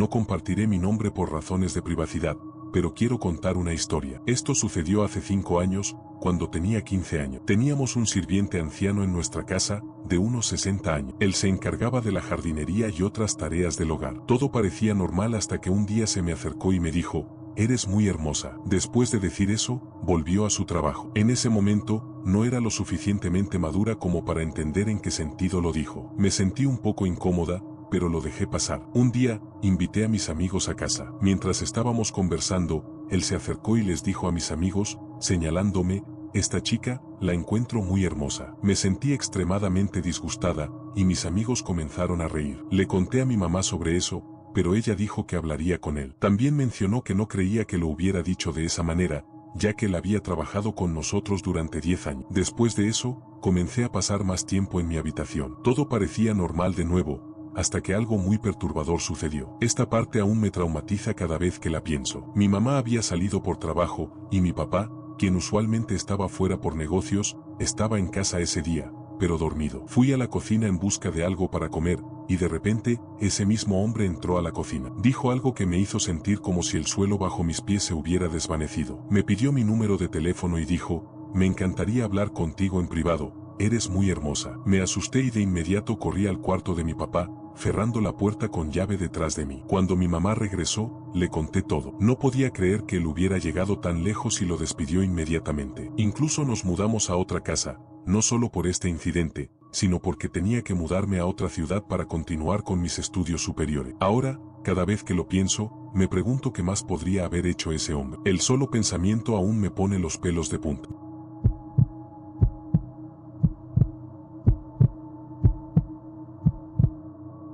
No compartiré mi nombre por razones de privacidad, pero quiero contar una historia. Esto sucedió hace 5 años, cuando tenía 15 años. Teníamos un sirviente anciano en nuestra casa, de unos 60 años. Él se encargaba de la jardinería y otras tareas del hogar. Todo parecía normal hasta que un día se me acercó y me dijo: «Eres muy hermosa». Después de decir eso, volvió a su trabajo. En ese momento, no era lo suficientemente madura como para entender en qué sentido lo dijo. Me sentí un poco incómoda, pero lo dejé pasar. Un día, invité a mis amigos a casa. Mientras estábamos conversando, él se acercó y les dijo a mis amigos, señalándome: «Esta chica, la encuentro muy hermosa». Me sentí extremadamente disgustada, y mis amigos comenzaron a reír. Le conté a mi mamá sobre eso, pero ella dijo que hablaría con él. También mencionó que no creía que lo hubiera dicho de esa manera, ya que él había trabajado con nosotros durante 10 años. Después de eso, comencé a pasar más tiempo en mi habitación. Todo parecía normal de nuevo, hasta que algo muy perturbador sucedió. Esta parte aún me traumatiza cada vez que la pienso. Mi mamá había salido por trabajo, y mi papá, quien usualmente estaba fuera por negocios, estaba en casa ese día, pero dormido. Fui a la cocina en busca de algo para comer, y de repente, ese mismo hombre entró a la cocina. Dijo algo que me hizo sentir como si el suelo bajo mis pies se hubiera desvanecido. Me pidió mi número de teléfono y dijo: «Me encantaría hablar contigo en privado, eres muy hermosa». Me asusté y de inmediato corrí al cuarto de mi papá, cerrando la puerta con llave detrás de mí. Cuando mi mamá regresó, le conté todo. No podía creer que él hubiera llegado tan lejos y lo despidió inmediatamente. Incluso nos mudamos a otra casa, no solo por este incidente, sino porque tenía que mudarme a otra ciudad para continuar con mis estudios superiores. Ahora, cada vez que lo pienso, me pregunto qué más podría haber hecho ese hombre. El solo pensamiento aún me pone los pelos de punta.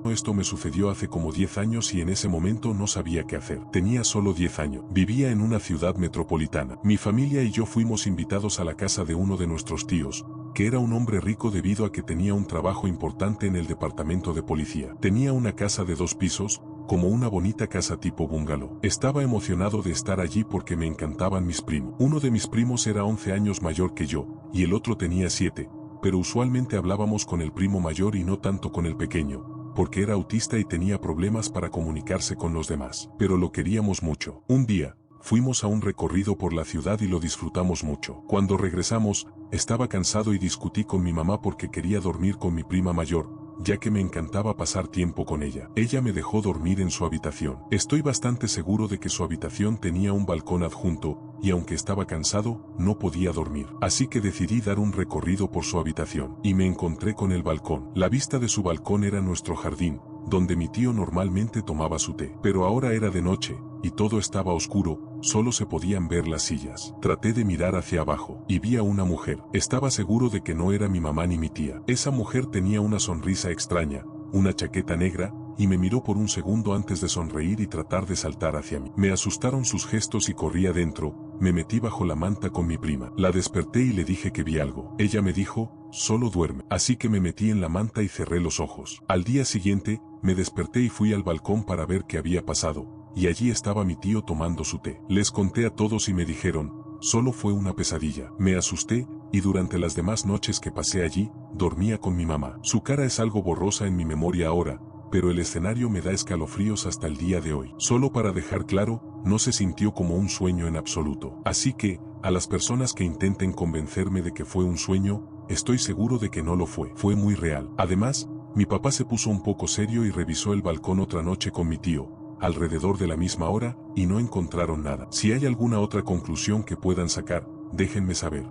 Esto me sucedió hace como 10 años y en ese momento no sabía qué hacer. Tenía solo 10 años. Vivía en una ciudad metropolitana. Mi familia y yo fuimos invitados a la casa de uno de nuestros tíos, que era un hombre rico debido a que tenía un trabajo importante en el departamento de policía. Tenía una casa de 2 pisos, como una bonita casa tipo bungalow. Estaba emocionado de estar allí porque me encantaban mis primos. Uno de mis primos era 11 años mayor que yo, y el otro tenía 7, pero usualmente hablábamos con el primo mayor y no tanto con el pequeño, porque era autista y tenía problemas para comunicarse con los demás. Pero lo queríamos mucho. Un día, fuimos a un recorrido por la ciudad y lo disfrutamos mucho. Cuando regresamos, estaba cansado y discutí con mi mamá porque quería dormir con mi prima mayor, ya que me encantaba pasar tiempo con ella. Ella me dejó dormir en su habitación. Estoy bastante seguro de que su habitación tenía un balcón adjunto, y aunque estaba cansado, no podía dormir. Así que decidí dar un recorrido por su habitación, y me encontré con el balcón. La vista de su balcón era nuestro jardín, donde mi tío normalmente tomaba su té. Pero ahora era de noche, y todo estaba oscuro, solo se podían ver las sillas. Traté de mirar hacia abajo, y vi a una mujer. Estaba seguro de que no era mi mamá ni mi tía. Esa mujer tenía una sonrisa extraña, una chaqueta negra, y me miró por un segundo antes de sonreír y tratar de saltar hacia mí. Me asustaron sus gestos y corrí adentro. Me metí bajo la manta con mi prima. La desperté y le dije que vi algo. Ella me dijo: «Solo duerme». Así que me metí en la manta y cerré los ojos. Al día siguiente, me desperté y fui al balcón para ver qué había pasado, y allí estaba mi tío tomando su té. Les conté a todos y me dijeron: «Solo fue una pesadilla». Me asusté, y durante las demás noches que pasé allí, dormía con mi mamá. Su cara es algo borrosa en mi memoria ahora, pero el escenario me da escalofríos hasta el día de hoy. Solo para dejar claro, no se sintió como un sueño en absoluto. Así que, a las personas que intenten convencerme de que fue un sueño, estoy seguro de que no lo fue. Fue muy real. Además, mi papá se puso un poco serio y revisó el balcón otra noche con mi tío, alrededor de la misma hora, y no encontraron nada. Si hay alguna otra conclusión que puedan sacar, déjenme saber.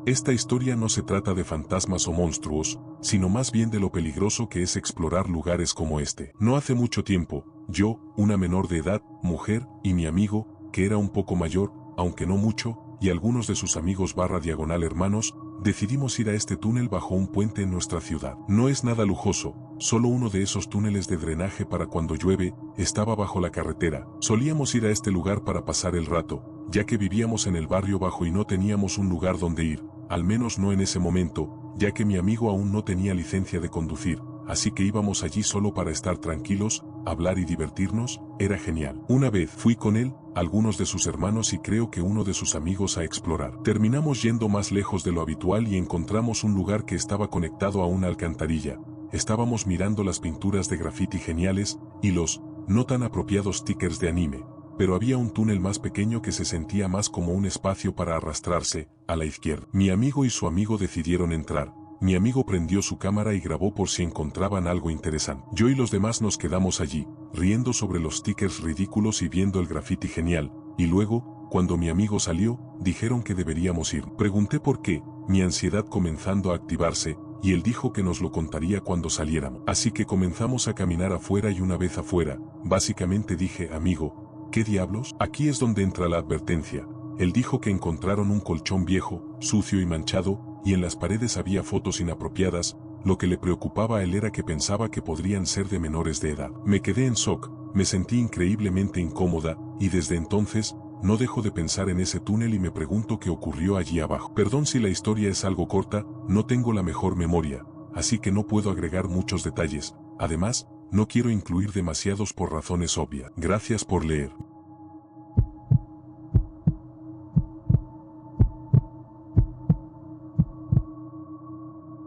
Esta historia no se trata de fantasmas o monstruos, sino más bien de lo peligroso que es explorar lugares como este. No hace mucho tiempo, yo, una menor de edad, mujer, y mi amigo, que era un poco mayor, aunque no mucho, y algunos de sus amigos / hermanos, decidimos ir a este túnel bajo un puente en nuestra ciudad. No es nada lujoso, solo uno de esos túneles de drenaje para cuando llueve, estaba bajo la carretera. Solíamos ir a este lugar para pasar el rato, ya que vivíamos en el barrio bajo y no teníamos un lugar donde ir, al menos no en ese momento, ya que mi amigo aún no tenía licencia de conducir, así que íbamos allí solo para estar tranquilos, hablar y divertirnos. Era genial. Una vez fui con él, algunos de sus hermanos y creo que uno de sus amigos a explorar. Terminamos yendo más lejos de lo habitual y encontramos un lugar que estaba conectado a una alcantarilla. Estábamos mirando las pinturas de graffiti geniales y los no tan apropiados stickers de anime, pero había un túnel más pequeño que se sentía más como un espacio para arrastrarse, a la izquierda. Mi amigo y su amigo decidieron entrar. Mi amigo prendió su cámara y grabó por si encontraban algo interesante. Yo y los demás nos quedamos allí, riendo sobre los stickers ridículos y viendo el graffiti genial, y luego, cuando mi amigo salió, dijeron que deberíamos ir. Pregunté por qué, mi ansiedad comenzando a activarse, y él dijo que nos lo contaría cuando saliéramos. Así que comenzamos a caminar afuera y una vez afuera, básicamente dije, amigo, ¿qué diablos? Aquí es donde entra la advertencia. Él dijo que encontraron un colchón viejo, sucio y manchado, y en las paredes había fotos inapropiadas. Lo que le preocupaba a él era que pensaba que podrían ser de menores de edad. Me quedé en shock, me sentí increíblemente incómoda, y desde entonces, no dejo de pensar en ese túnel y me pregunto qué ocurrió allí abajo. Perdón si la historia es algo corta, no tengo la mejor memoria, así que no puedo agregar muchos detalles. Además, no quiero incluir demasiados por razones obvias. Gracias por leer.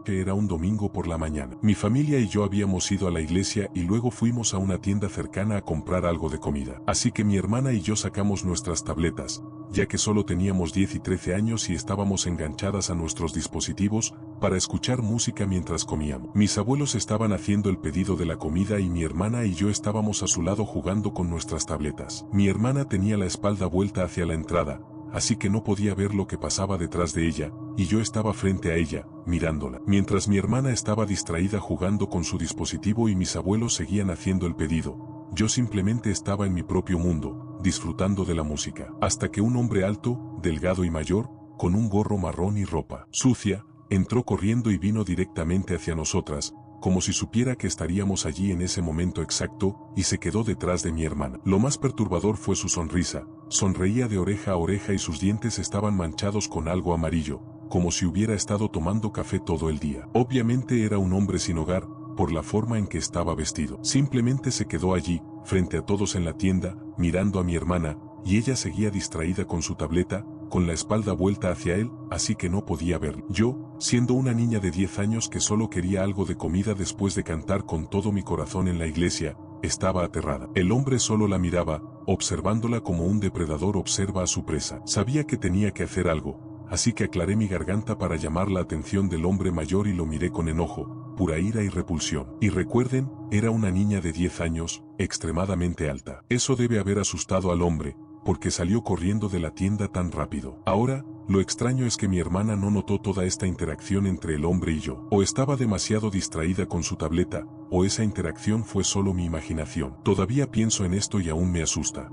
Era un domingo por la mañana. Mi familia y yo habíamos ido a la iglesia y luego fuimos a una tienda cercana a comprar algo de comida. Así que mi hermana y yo sacamos nuestras tabletas, ya que solo teníamos 10 y 13 años y estábamos enganchadas a nuestros dispositivos para escuchar música mientras comíamos. Mis abuelos estaban haciendo el pedido de la comida y mi hermana y yo estábamos a su lado jugando con nuestras tabletas. Mi hermana tenía la espalda vuelta hacia la entrada, así que no podía ver lo que pasaba detrás de ella, y yo estaba frente a ella, mirándola. Mientras mi hermana estaba distraída jugando con su dispositivo y mis abuelos seguían haciendo el pedido, yo simplemente estaba en mi propio mundo, disfrutando de la música. Hasta que un hombre alto, delgado y mayor, con un gorro marrón y ropa sucia, entró corriendo y vino directamente hacia nosotras, como si supiera que estaríamos allí en ese momento exacto, y se quedó detrás de mi hermana. Lo más perturbador fue su sonrisa. Sonreía de oreja a oreja y sus dientes estaban manchados con algo amarillo, como si hubiera estado tomando café todo el día. Obviamente era un hombre sin hogar, por la forma en que estaba vestido. Simplemente se quedó allí, frente a todos en la tienda, mirando a mi hermana, y ella seguía distraída con su tableta, con la espalda vuelta hacia él, así que no podía verlo. Yo, siendo una niña de 10 años que solo quería algo de comida después de cantar con todo mi corazón en la iglesia, estaba aterrada. El hombre solo la miraba, observándola como un depredador observa a su presa. Sabía que tenía que hacer algo, así que aclaré mi garganta para llamar la atención del hombre mayor y lo miré con enojo, pura ira y repulsión. Y recuerden, era una niña de 10 años, extremadamente alta. Eso debe haber asustado al hombre, porque salió corriendo de la tienda tan rápido. Ahora, lo extraño es que mi hermana no notó toda esta interacción entre el hombre y yo. O estaba demasiado distraída con su tableta, o esa interacción fue solo mi imaginación. Todavía pienso en esto y aún me asusta.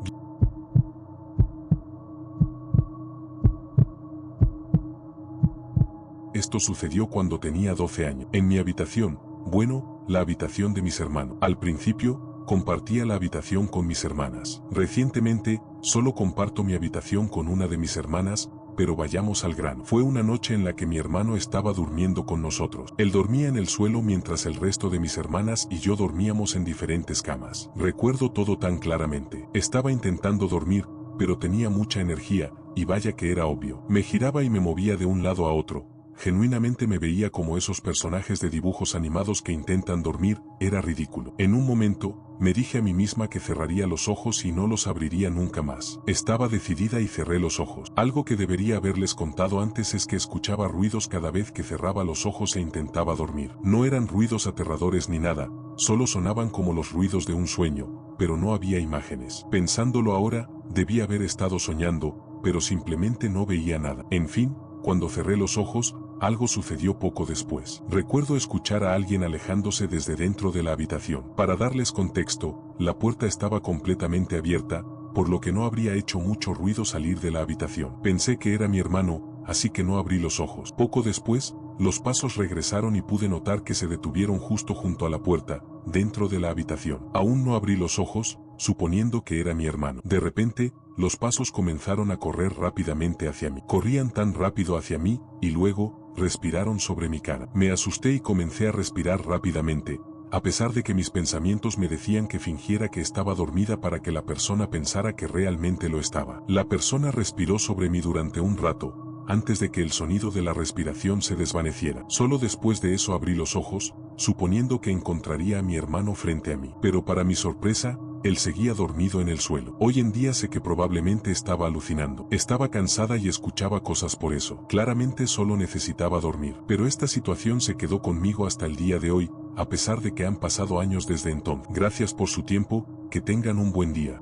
Esto sucedió cuando tenía 12 años. En mi habitación, bueno, la habitación de mis hermanos. Al principio, compartía la habitación con mis hermanas. Recientemente, solo comparto mi habitación con una de mis hermanas, pero vayamos al grano. Fue una noche en la que mi hermano estaba durmiendo con nosotros. Él dormía en el suelo mientras el resto de mis hermanas y yo dormíamos en diferentes camas. Recuerdo todo tan claramente. Estaba intentando dormir, pero tenía mucha energía, y vaya que era obvio. Me giraba y me movía de un lado a otro. Genuinamente me veía como esos personajes de dibujos animados que intentan dormir. Era ridículo. En un momento, me dije a mí misma que cerraría los ojos y no los abriría nunca más. Estaba decidida y cerré los ojos. Algo que debería haberles contado antes es que escuchaba ruidos cada vez que cerraba los ojos e intentaba dormir. No eran ruidos aterradores ni nada, solo sonaban como los ruidos de un sueño, pero no había imágenes. Pensándolo ahora, debía haber estado soñando, pero simplemente no veía nada. En fin, cuando cerré los ojos, algo sucedió poco después. Recuerdo escuchar a alguien alejándose desde dentro de la habitación. Para darles contexto, la puerta estaba completamente abierta, por lo que no habría hecho mucho ruido salir de la habitación. Pensé que era mi hermano, así que no abrí los ojos. Poco después, los pasos regresaron y pude notar que se detuvieron justo junto a la puerta, dentro de la habitación. Aún no abrí los ojos, suponiendo que era mi hermano. De repente, los pasos comenzaron a correr rápidamente hacia mí. Corrían tan rápido hacia mí, y luego, respiraron sobre mi cara. Me asusté y comencé a respirar rápidamente, a pesar de que mis pensamientos me decían que fingiera que estaba dormida para que la persona pensara que realmente lo estaba. La persona respiró sobre mí durante un rato, antes de que el sonido de la respiración se desvaneciera. Solo después de eso abrí los ojos, suponiendo que encontraría a mi hermano frente a mí. Pero para mi sorpresa, él seguía dormido en el suelo. Hoy en día sé que probablemente estaba alucinando. Estaba cansada y escuchaba cosas por eso. Claramente solo necesitaba dormir. Pero esta situación se quedó conmigo hasta el día de hoy, a pesar de que han pasado años desde entonces. Gracias por su tiempo, que tengan un buen día.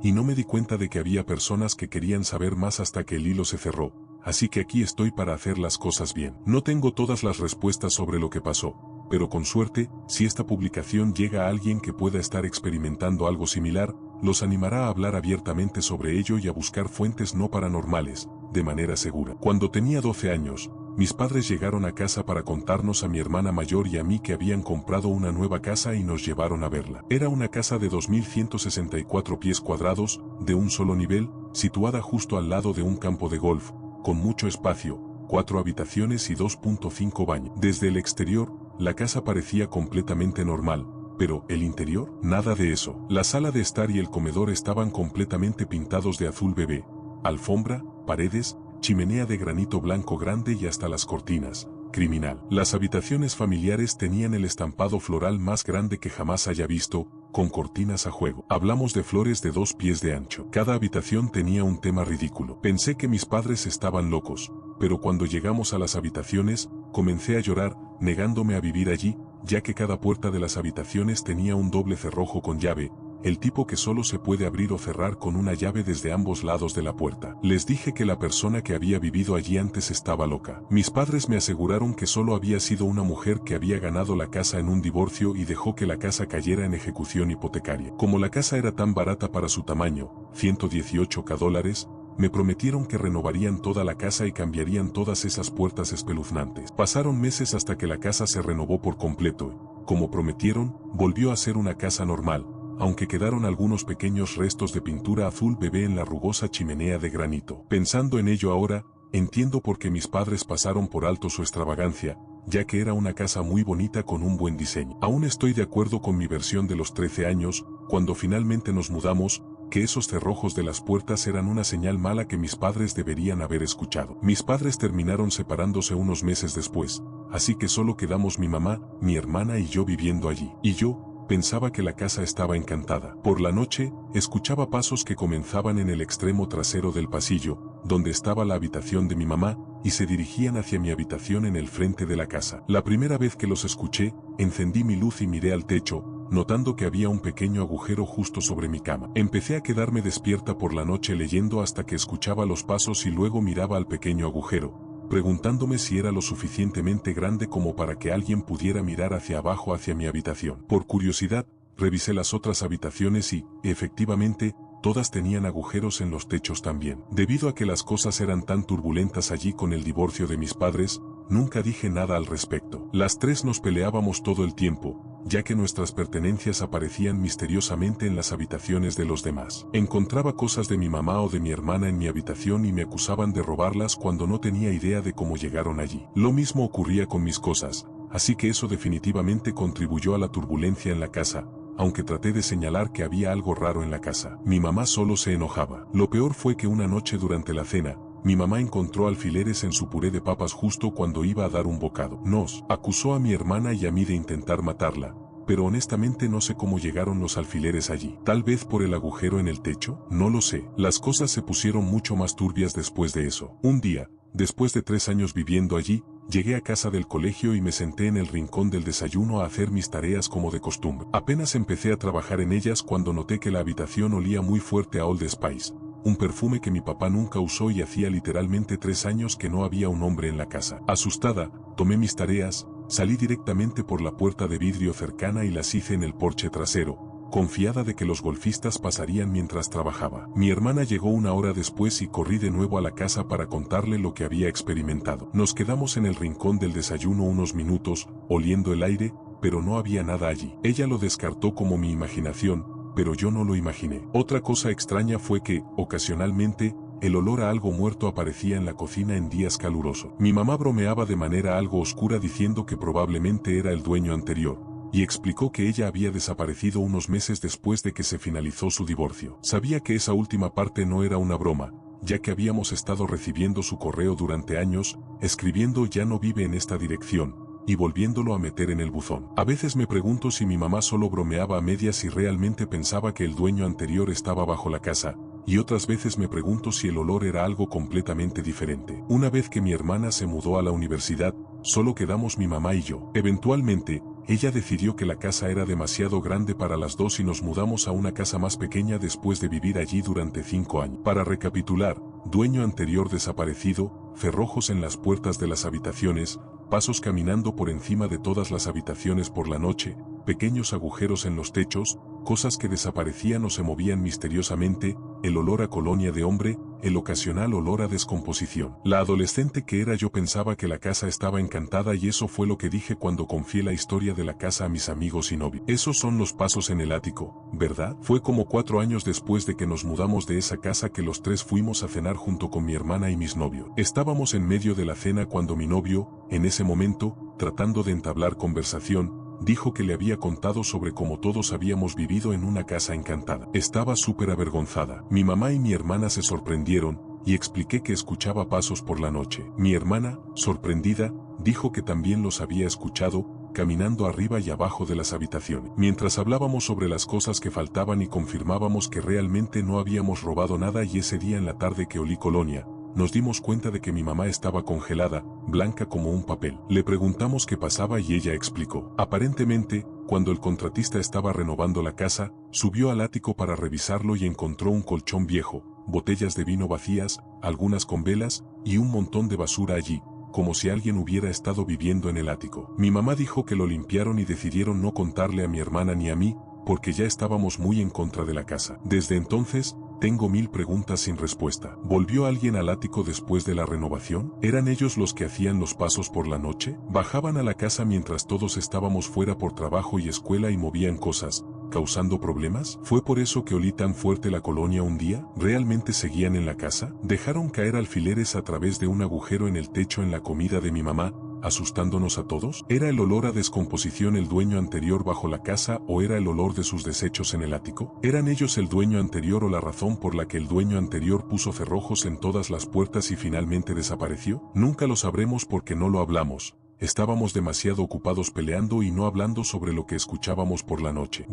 Y no me di cuenta de que había personas que querían saber más hasta que el hilo se cerró, así que aquí estoy para hacer las cosas bien. No tengo todas las respuestas sobre lo que pasó, pero con suerte, si esta publicación llega a alguien que pueda estar experimentando algo similar, los animará a hablar abiertamente sobre ello y a buscar fuentes no paranormales, de manera segura. Cuando tenía 12 años, mis padres llegaron a casa para contarnos a mi hermana mayor y a mí que habían comprado una nueva casa y nos llevaron a verla. Era una casa de 2.164 pies cuadrados, de un solo nivel, situada justo al lado de un campo de golf, con mucho espacio, 4 habitaciones y 2.5 baños. Desde el exterior, la casa parecía completamente normal, pero ¿el interior? Nada de eso. La sala de estar y el comedor estaban completamente pintados de azul bebé, alfombra, paredes, chimenea de granito blanco grande y hasta las cortinas, criminal. Las habitaciones familiares tenían el estampado floral más grande que jamás haya visto, con cortinas a juego. Hablamos de flores de 2 pies de ancho. Cada habitación tenía un tema ridículo. Pensé que mis padres estaban locos, pero cuando llegamos a las habitaciones, comencé a llorar, negándome a vivir allí, ya que cada puerta de las habitaciones tenía un doble cerrojo con llave, el tipo que solo se puede abrir o cerrar con una llave desde ambos lados de la puerta. Les dije que la persona que había vivido allí antes estaba loca. Mis padres me aseguraron que solo había sido una mujer que había ganado la casa en un divorcio y dejó que la casa cayera en ejecución hipotecaria. Como la casa era tan barata para su tamaño, $118,000, me prometieron que renovarían toda la casa y cambiarían todas esas puertas espeluznantes. Pasaron meses hasta que la casa se renovó por completo. Como prometieron, volvió a ser una casa normal, aunque quedaron algunos pequeños restos de pintura azul bebé en la rugosa chimenea de granito. Pensando en ello ahora, entiendo por qué mis padres pasaron por alto su extravagancia, ya que era una casa muy bonita con un buen diseño. Aún estoy de acuerdo con mi versión de los 13 años, cuando finalmente nos mudamos, que esos cerrojos de las puertas eran una señal mala que mis padres deberían haber escuchado. Mis padres terminaron separándose unos meses después, así que solo quedamos mi mamá, mi hermana y yo viviendo allí. Y yo pensaba que la casa estaba encantada. Por la noche, escuchaba pasos que comenzaban en el extremo trasero del pasillo, donde estaba la habitación de mi mamá, y se dirigían hacia mi habitación en el frente de la casa. La primera vez que los escuché, encendí mi luz y miré al techo, notando que había un pequeño agujero justo sobre mi cama. Empecé a quedarme despierta por la noche leyendo hasta que escuchaba los pasos y luego miraba al pequeño agujero, preguntándome si era lo suficientemente grande como para que alguien pudiera mirar hacia abajo hacia mi habitación. Por curiosidad, revisé las otras habitaciones y, efectivamente, todas tenían agujeros en los techos también. Debido a que las cosas eran tan turbulentas allí con el divorcio de mis padres, nunca dije nada al respecto. Las tres nos peleábamos todo el tiempo, ya que nuestras pertenencias aparecían misteriosamente en las habitaciones de los demás. Encontraba cosas de mi mamá o de mi hermana en mi habitación y me acusaban de robarlas cuando no tenía idea de cómo llegaron allí. Lo mismo ocurría con mis cosas, así que eso definitivamente contribuyó a la turbulencia en la casa, aunque traté de señalar que había algo raro en la casa. Mi mamá solo se enojaba. Lo peor fue que una noche durante la cena, mi mamá encontró alfileres en su puré de papas justo cuando iba a dar un bocado. Nos acusó a mi hermana y a mí de intentar matarla, pero honestamente no sé cómo llegaron los alfileres allí. Tal vez por el agujero en el techo, no lo sé. Las cosas se pusieron mucho más turbias después de eso. Un día, después de 3 años viviendo allí, llegué a casa del colegio y me senté en el rincón del desayuno a hacer mis tareas como de costumbre. Apenas empecé a trabajar en ellas cuando noté que la habitación olía muy fuerte a Old Spice, un perfume que mi papá nunca usó y hacía literalmente 3 años que no había un hombre en la casa. Asustada, tomé mis tareas, salí directamente por la puerta de vidrio cercana y las hice en el porche trasero, confiada de que los golfistas pasarían mientras trabajaba. Mi hermana llegó 1 hora después y corrí de nuevo a la casa para contarle lo que había experimentado. Nos quedamos en el rincón del desayuno unos minutos, oliendo el aire, pero no había nada allí. Ella lo descartó como mi imaginación, pero yo no lo imaginé. Otra cosa extraña fue que, ocasionalmente, el olor a algo muerto aparecía en la cocina en días calurosos. Mi mamá bromeaba de manera algo oscura diciendo que probablemente era el dueño anterior, y explicó que ella había desaparecido unos meses después de que se finalizó su divorcio. Sabía que esa última parte no era una broma, ya que habíamos estado recibiendo su correo durante años, escribiendo "ya no vive en esta dirección", y volviéndolo a meter en el buzón. A veces me pregunto si mi mamá solo bromeaba a medias y realmente pensaba que el dueño anterior estaba bajo la casa, y otras veces me pregunto si el olor era algo completamente diferente. Una vez que mi hermana se mudó a la universidad, solo quedamos mi mamá y yo. Eventualmente, ella decidió que la casa era demasiado grande para las dos y nos mudamos a una casa más pequeña después de vivir allí durante 5 años. Para recapitular, dueño anterior desaparecido, cerrojos en las puertas de las habitaciones, pasos caminando por encima de todas las habitaciones por la noche, pequeños agujeros en los techos, cosas que desaparecían o se movían misteriosamente, el olor a colonia de hombre, el ocasional olor a descomposición. La adolescente que era yo pensaba que la casa estaba encantada y eso fue lo que dije cuando confié la historia de la casa a mis amigos y novios. Esos son los pasos en el ático, ¿verdad? Fue como 4 años después de que nos mudamos de esa casa que los 3 fuimos a cenar junto con mi hermana y mis novios. Estábamos en medio de la cena cuando mi novio, en ese momento, tratando de entablar conversación, dijo que le había contado sobre cómo todos habíamos vivido en una casa encantada. Estaba súper avergonzada. Mi mamá y mi hermana se sorprendieron, y expliqué que escuchaba pasos por la noche. Mi hermana, sorprendida, dijo que también los había escuchado, caminando arriba y abajo de las habitaciones. Mientras hablábamos sobre las cosas que faltaban y confirmábamos que realmente no habíamos robado nada y ese día en la tarde que olí colonia, nos dimos cuenta de que mi mamá estaba congelada, blanca como un papel. Le preguntamos qué pasaba y ella explicó. Aparentemente, cuando el contratista estaba renovando la casa, subió al ático para revisarlo y encontró un colchón viejo, botellas de vino vacías, algunas con velas, y un montón de basura allí, como si alguien hubiera estado viviendo en el ático. Mi mamá dijo que lo limpiaron y decidieron no contarle a mi hermana ni a mí, porque ya estábamos muy en contra de la casa. Desde entonces, tengo 1000 preguntas sin respuesta. ¿Volvió alguien al ático después de la renovación? ¿Eran ellos los que hacían los pasos por la noche? ¿Bajaban a la casa mientras todos estábamos fuera por trabajo y escuela y movían cosas, causando problemas? ¿Fue por eso que olí tan fuerte la colonia un día? ¿Realmente seguían en la casa? ¿Dejaron caer alfileres a través de un agujero en el techo en la comida de mi mamá, asustándonos a todos? ¿Era el olor a descomposición el dueño anterior bajo la casa o era el olor de sus desechos en el ático? ¿Eran ellos el dueño anterior o la razón por la que el dueño anterior puso cerrojos en todas las puertas y finalmente desapareció? Nunca lo sabremos porque no lo hablamos. Estábamos demasiado ocupados peleando y no hablando sobre lo que escuchábamos por la noche.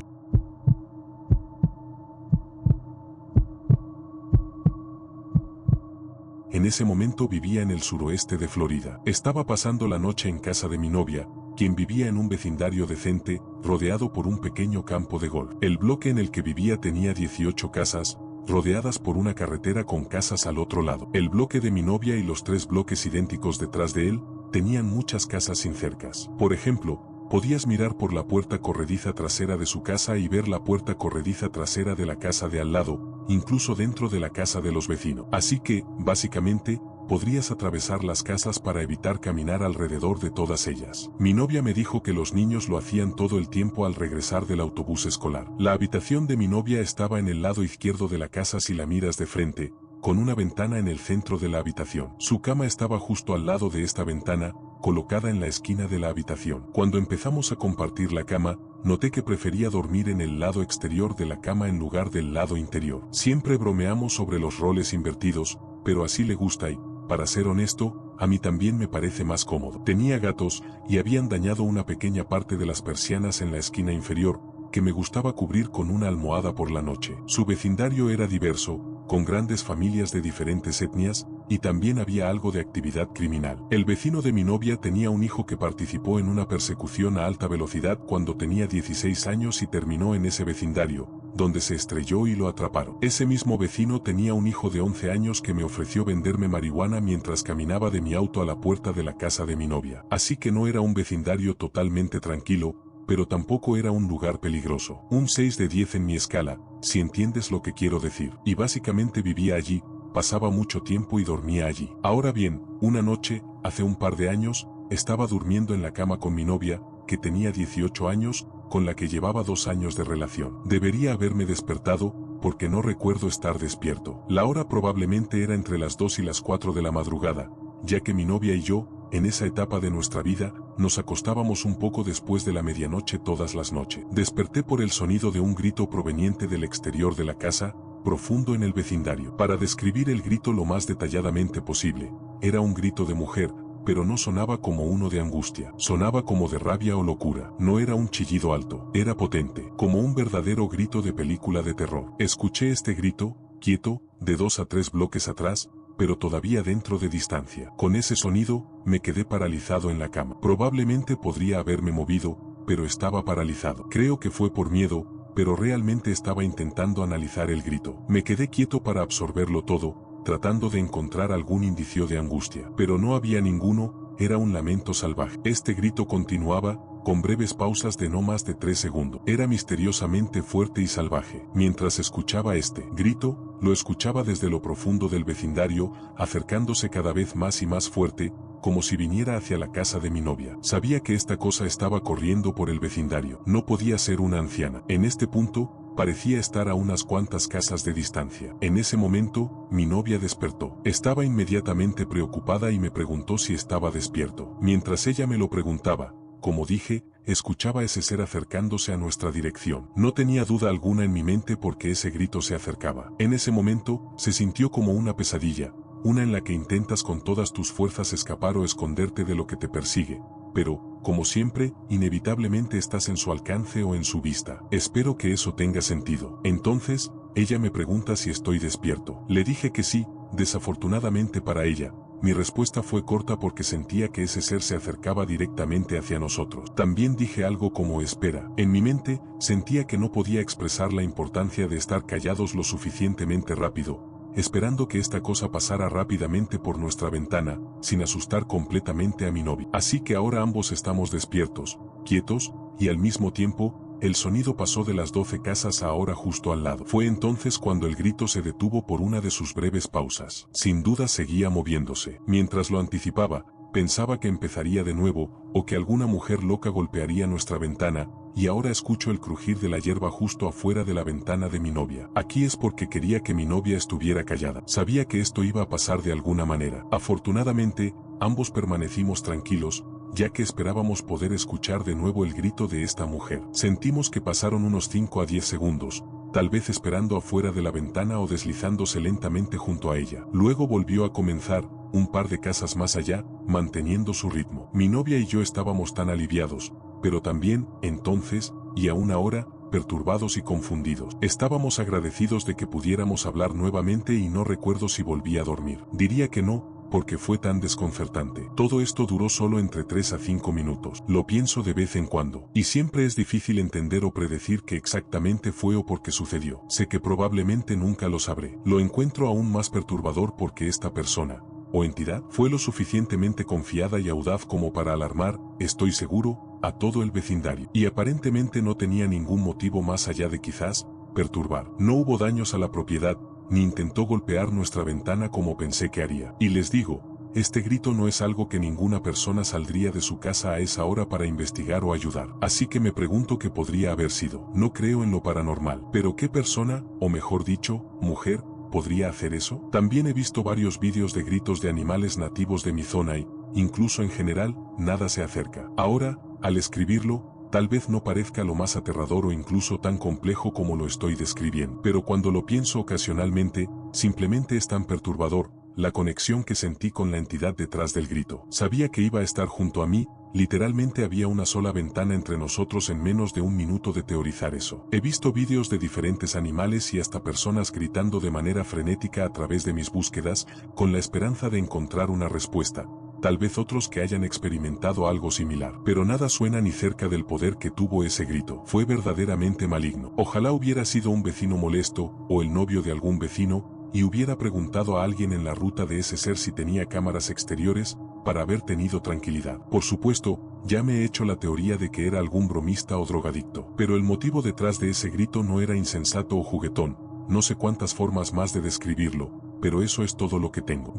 En ese momento vivía en el suroeste de Florida. Estaba pasando la noche en casa de mi novia, quien vivía en un vecindario decente, rodeado por un pequeño campo de golf. El bloque en el que vivía tenía 18 casas, rodeadas por una carretera con casas al otro lado. El bloque de mi novia y los 3 bloques idénticos detrás de él, tenían muchas casas sin cercas. Por ejemplo, podías mirar por la puerta corrediza trasera de su casa y ver la puerta corrediza trasera de la casa de al lado, incluso dentro de la casa de los vecinos. Así que, básicamente, podrías atravesar las casas para evitar caminar alrededor de todas ellas. Mi novia me dijo que los niños lo hacían todo el tiempo al regresar del autobús escolar. La habitación de mi novia estaba en el lado izquierdo de la casa si la miras de frente, con una ventana en el centro de la habitación. Su cama estaba justo al lado de esta ventana, colocada en la esquina de la habitación. Cuando empezamos a compartir la cama, noté que prefería dormir en el lado exterior de la cama en lugar del lado interior. Siempre bromeamos sobre los roles invertidos, pero así le gusta y, para ser honesto, a mí también me parece más cómodo. Tenía gatos, y habían dañado una pequeña parte de las persianas en la esquina inferior, que me gustaba cubrir con una almohada por la noche. Su vecindario era diverso, con grandes familias de diferentes etnias, y también había algo de actividad criminal. El vecino de mi novia tenía un hijo que participó en una persecución a alta velocidad cuando tenía 16 años y terminó en ese vecindario, donde se estrelló y lo atraparon. Ese mismo vecino tenía un hijo de 11 años que me ofreció venderme marihuana mientras caminaba de mi auto a la puerta de la casa de mi novia. Así que no era un vecindario totalmente tranquilo, pero tampoco era un lugar peligroso. Un 6 de 10 en mi escala, si entiendes lo que quiero decir. Y básicamente vivía allí, pasaba mucho tiempo y dormía allí. Ahora bien, una noche, hace un par de años, estaba durmiendo en la cama con mi novia, que tenía 18 años, con la que llevaba 2 años de relación. Debería haberme despertado, porque no recuerdo estar despierto. La hora probablemente era entre las 2 y las 4 de la madrugada, ya que mi novia y yo, en esa etapa de nuestra vida, nos acostábamos un poco después de la medianoche todas las noches. Desperté por el sonido de un grito proveniente del exterior de la casa, profundo en el vecindario. Para describir el grito lo más detalladamente posible, era un grito de mujer, pero no sonaba como uno de angustia, sonaba como de rabia o locura. No era un chillido alto, era potente, como un verdadero grito de película de terror. Escuché este grito, quieto, de 2 a 3 bloques atrás, pero todavía dentro de distancia. Con ese sonido, me quedé paralizado en la cama. Probablemente podría haberme movido, pero estaba paralizado. Creo que fue por miedo, pero realmente estaba intentando analizar el grito. Me quedé quieto para absorberlo todo, tratando de encontrar algún indicio de angustia. Pero no había ninguno, era un lamento salvaje. Este grito continuaba, con breves pausas de no más de 3 segundos. Era misteriosamente fuerte y salvaje. Mientras escuchaba este grito, lo escuchaba desde lo profundo del vecindario, acercándose cada vez más y más fuerte, como si viniera hacia la casa de mi novia. Sabía que esta cosa estaba corriendo por el vecindario. No podía ser una anciana. En este punto, parecía estar a unas cuantas casas de distancia. En ese momento, mi novia despertó. Estaba inmediatamente preocupada y me preguntó si estaba despierto. Mientras ella me lo preguntaba, como dije, escuchaba ese ser acercándose a nuestra dirección. No tenía duda alguna en mi mente porque ese grito se acercaba. En ese momento, se sintió como una pesadilla, una en la que intentas con todas tus fuerzas escapar o esconderte de lo que te persigue, pero, como siempre, inevitablemente estás en su alcance o en su vista. Espero que eso tenga sentido. Entonces, ella me pregunta si estoy despierto. Le dije que sí, desafortunadamente para ella. Mi respuesta fue corta porque sentía que ese ser se acercaba directamente hacia nosotros. También dije algo como espera. En mi mente, sentía que no podía expresar la importancia de estar callados lo suficientemente rápido, esperando que esta cosa pasara rápidamente por nuestra ventana, sin asustar completamente a mi novia. Así que ahora ambos estamos despiertos, quietos, y al mismo tiempo, el sonido pasó de las 12 casas a ahora justo al lado. Fue entonces cuando el grito se detuvo por una de sus breves pausas. Sin duda seguía moviéndose. Mientras lo anticipaba, pensaba que empezaría de nuevo, o que alguna mujer loca golpearía nuestra ventana, y ahora escucho el crujir de la hierba justo afuera de la ventana de mi novia. Aquí es porque quería que mi novia estuviera callada. Sabía que esto iba a pasar de alguna manera. Afortunadamente, ambos permanecimos tranquilos, ya que esperábamos poder escuchar de nuevo el grito de esta mujer. Sentimos que pasaron unos 5 a 10 segundos, tal vez esperando afuera de la ventana o deslizándose lentamente junto a ella. Luego volvió a comenzar, un par de casas más allá, manteniendo su ritmo. Mi novia y yo estábamos tan aliviados, pero también, entonces, y aún ahora, perturbados y confundidos. Estábamos agradecidos de que pudiéramos hablar nuevamente y no recuerdo si volví a dormir. Diría que no, porque fue tan desconcertante. Todo esto duró solo entre 3 a 5 minutos. Lo pienso de vez en cuando, y siempre es difícil entender o predecir qué exactamente fue o por qué sucedió. Sé que probablemente nunca lo sabré. Lo encuentro aún más perturbador porque esta persona, o entidad, fue lo suficientemente confiada y audaz como para alarmar, estoy seguro, a todo el vecindario. Y aparentemente no tenía ningún motivo más allá de quizás, perturbar. No hubo daños a la propiedad, ni intentó golpear nuestra ventana como pensé que haría. Y les digo, este grito no es algo que ninguna persona saldría de su casa a esa hora para investigar o ayudar. Así que me pregunto qué podría haber sido. No creo en lo paranormal. Pero ¿qué persona, o mejor dicho, mujer, podría hacer eso? También he visto varios vídeos de gritos de animales nativos de mi zona y, incluso en general, nada se acerca. Ahora, al escribirlo, tal vez no parezca lo más aterrador o incluso tan complejo como lo estoy describiendo, pero cuando lo pienso ocasionalmente, simplemente es tan perturbador, la conexión que sentí con la entidad detrás del grito. Sabía que iba a estar junto a mí, literalmente había una sola ventana entre nosotros en menos de un minuto de teorizar eso. He visto vídeos de diferentes animales y hasta personas gritando de manera frenética a través de mis búsquedas, con la esperanza de encontrar una respuesta. Tal vez otros que hayan experimentado algo similar, pero nada suena ni cerca del poder que tuvo ese grito. Fue verdaderamente maligno. Ojalá hubiera sido un vecino molesto, o el novio de algún vecino, y hubiera preguntado a alguien en la ruta de ese ser si tenía cámaras exteriores, para haber tenido tranquilidad. Por supuesto, ya me he hecho la teoría de que era algún bromista o drogadicto, pero el motivo detrás de ese grito no era insensato o juguetón. No sé cuántas formas más de describirlo, pero eso es todo lo que tengo.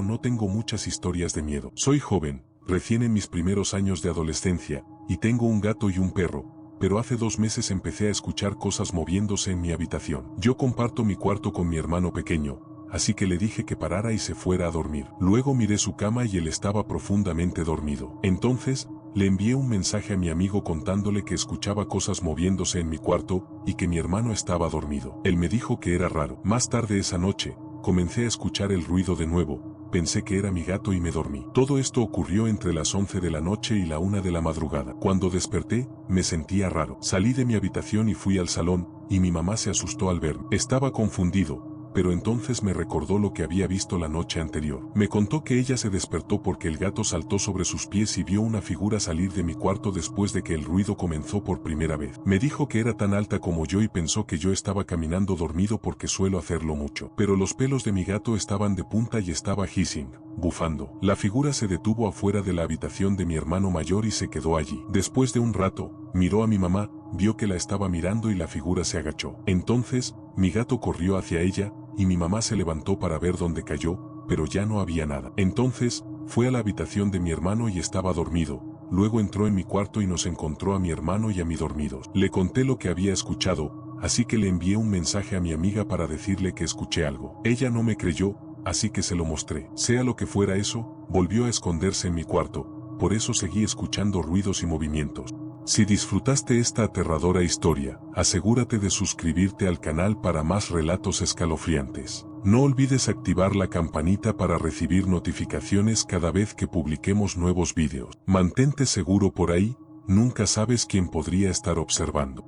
No tengo muchas historias de miedo. Soy joven, recién en mis primeros años de adolescencia, y tengo un gato y un perro, pero hace 2 meses empecé a escuchar cosas moviéndose en mi habitación. Yo comparto mi cuarto con mi hermano pequeño, así que le dije que parara y se fuera a dormir. Luego miré su cama y él estaba profundamente dormido. Entonces, le envié un mensaje a mi amigo contándole que escuchaba cosas moviéndose en mi cuarto y que mi hermano estaba dormido. Él me dijo que era raro. Más tarde esa noche, comencé a escuchar el ruido de nuevo, pensé que era mi gato y me dormí. Todo esto ocurrió entre las 11 de la noche y la 1 de la madrugada. Cuando desperté, me sentía raro. Salí de mi habitación y fui al salón, y mi mamá se asustó al verme. Estaba confundido, pero entonces me recordó lo que había visto la noche anterior. Me contó que ella se despertó porque el gato saltó sobre sus pies y vio una figura salir de mi cuarto después de que el ruido comenzó por primera vez. Me dijo que era tan alta como yo y pensó que yo estaba caminando dormido porque suelo hacerlo mucho. Pero los pelos de mi gato estaban de punta y estaba hissing, bufando. La figura se detuvo afuera de la habitación de mi hermano mayor y se quedó allí. Después de un rato, miró a mi mamá, vio que la estaba mirando y la figura se agachó. Entonces, mi gato corrió hacia ella, y mi mamá se levantó para ver dónde cayó, pero ya no había nada. Entonces, fue a la habitación de mi hermano y estaba dormido. Luego entró en mi cuarto y nos encontró a mi hermano y a mí dormidos. Le conté lo que había escuchado, así que le envié un mensaje a mi amiga para decirle que escuché algo. Ella no me creyó, así que se lo mostré. Sea lo que fuera eso, volvió a esconderse en mi cuarto, por eso seguí escuchando ruidos y movimientos. Si disfrutaste esta aterradora historia, asegúrate de suscribirte al canal para más relatos escalofriantes. No olvides activar la campanita para recibir notificaciones cada vez que publiquemos nuevos vídeos. Mantente seguro por ahí, nunca sabes quién podría estar observando.